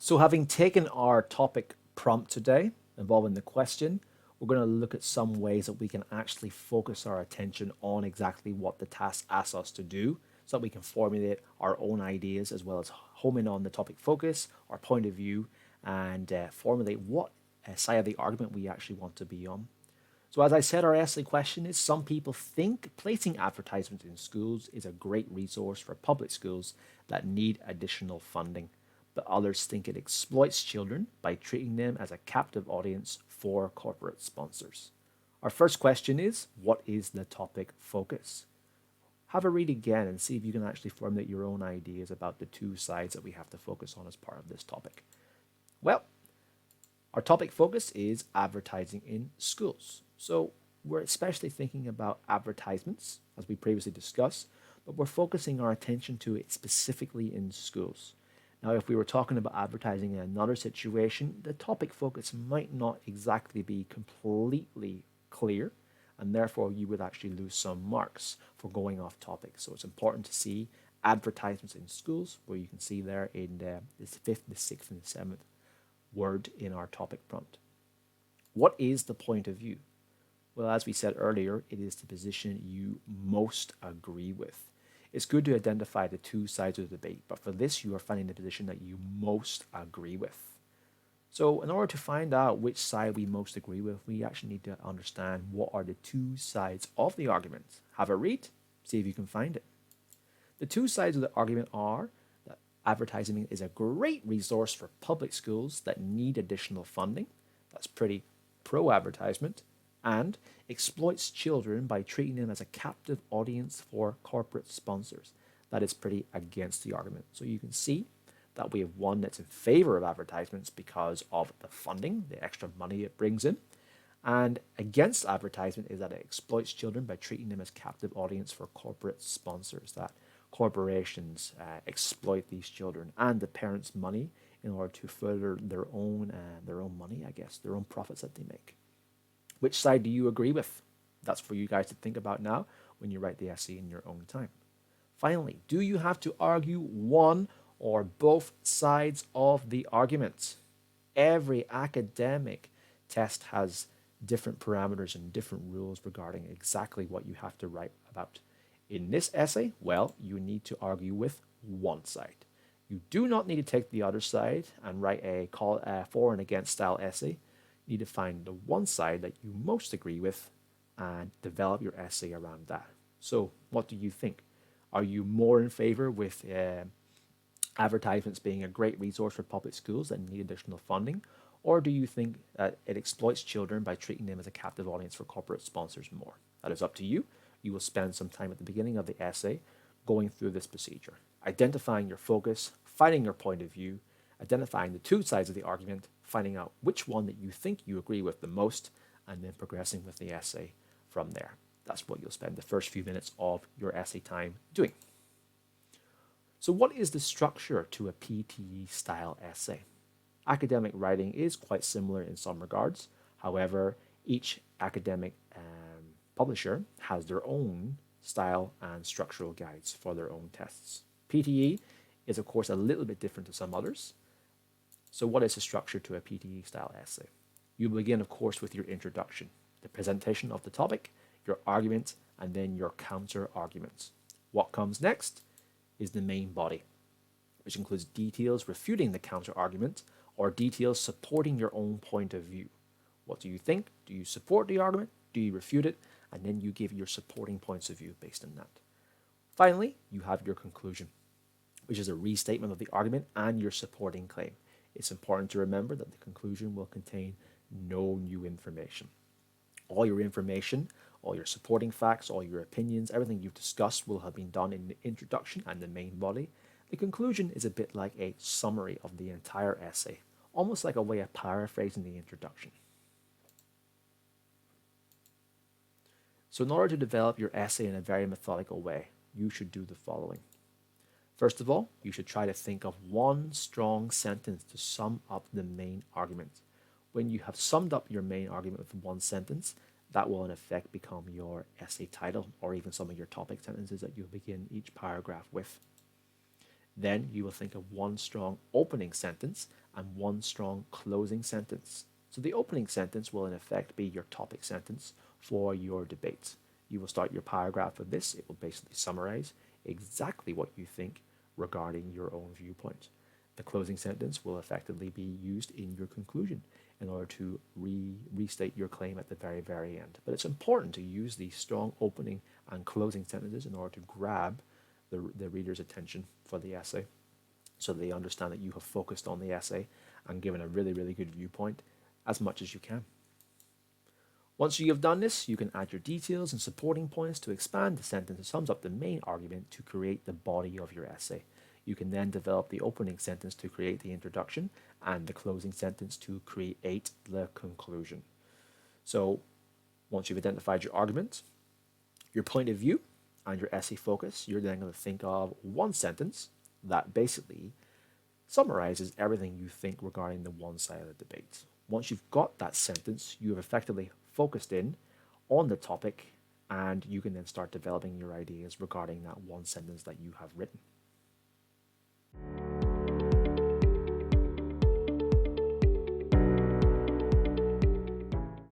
So having taken our topic prompt today, involving the question, we're going to look at some ways that we can actually focus our attention on exactly what the task asks us to do so that we can formulate our own ideas as well as home in on the topic focus, our point of view, and formulate what side of the argument we actually want to be on. So, as I said, our essay question is some people think placing advertisements in schools is a great resource for public schools that need additional funding, but others think it exploits children by treating them as a captive audience for corporate sponsors. Our first question is, what is the topic focus? Have a read again and see if you can actually formulate your own ideas about the two sides that we have to focus on as part of this topic. Well, our topic focus is advertising in schools. So we're especially thinking about advertisements, as we previously discussed, but we're focusing our attention to it specifically in schools. Now, if we were talking about advertising in another situation, the topic focus might not exactly be completely clear, and therefore you would actually lose some marks for going off topic. So it's important to see advertisements in schools, where you can see there in the fifth, the sixth, and the seventh word in our topic prompt. What is the point of view? Well, as we said earlier, it is the position you most agree with. It's good to identify the two sides of the debate, but for this, you are finding the position that you most agree with. So, in order to find out which side we most agree with, we actually need to understand what are the two sides of the argument. Have a read, see if you can find it. The two sides of the argument are that advertising is a great resource for public schools that need additional funding. That's pretty pro advertisement. And exploits children by treating them as a captive audience for corporate sponsors. That is pretty against the argument. So you can see that we have one that's in favor of advertisements because of the funding, the extra money it brings in. And against advertisement is that it exploits children by treating them as captive audience for corporate sponsors, that corporations exploit these children and the parents' money in order to further their own money, I guess, their own profits that they make. Which side do you agree with? That's for you guys to think about now when you write the essay in your own time. Finally, do you have to argue one or both sides of the argument? Every academic test has different parameters and different rules regarding exactly what you have to write about. In this essay, well, you need to argue with one side. You do not need to take the other side and write a for and against style essay. You need to find the one side that you most agree with and develop your essay around that. So, what do you think? Are you more in favor with advertisements being a great resource for public schools that need additional funding? Or do you think that it exploits children by treating them as a captive audience for corporate sponsors more? That is up to you. You will spend some time at the beginning of the essay going through this procedure, identifying your focus, finding your point of view, identifying the two sides of the argument, finding out which one that you think you agree with the most, and then progressing with the essay from there. That's what you'll spend the first few minutes of your essay time doing. So what is the structure to a PTE style essay? Academic writing is quite similar in some regards. However, each academic publisher has their own style and structural guides for their own tests. PTE is, of course, a little bit different to some others. So what is the structure to a PTE style essay? You begin, of course, with your introduction, the presentation of the topic, your argument, and then your counter arguments. What comes next is the main body, which includes details refuting the counter argument or details supporting your own point of view. What do you think? Do you support the argument? Do you refute it? And then you give your supporting points of view based on that. Finally, you have your conclusion, which is a restatement of the argument and your supporting claim. It's important to remember that the conclusion will contain no new information. All your information, all your supporting facts, all your opinions, everything you've discussed will have been done in the introduction and the main body. The conclusion is a bit like a summary of the entire essay, almost like a way of paraphrasing the introduction. So in order to develop your essay in a very methodical way, you should do the following. First of all, you should try to think of one strong sentence to sum up the main argument. When you have summed up your main argument with one sentence, that will in effect become your essay title or even some of your topic sentences that you'll begin each paragraph with. Then you will think of one strong opening sentence and one strong closing sentence. So the opening sentence will in effect be your topic sentence for your debate. You will start your paragraph with this. It will basically summarize exactly what you think regarding your own viewpoint. The closing sentence will effectively be used in your conclusion in order to restate your claim at the very, very end. But it's important to use these strong opening and closing sentences in order to grab the reader's attention for the essay so that they understand that you have focused on the essay and given a really, really good viewpoint as much as you can. Once you have done this, you can add your details and supporting points to expand the sentence that sums up the main argument to create the body of your essay. You can then develop the opening sentence to create the introduction and the closing sentence to create the conclusion. So once you've identified your argument, your point of view, and your essay focus, you're then going to think of one sentence that basically summarizes everything you think regarding the one side of the debate. Once you've got that sentence, you have effectively focused in on the topic, and you can then start developing your ideas regarding that one sentence that you have written.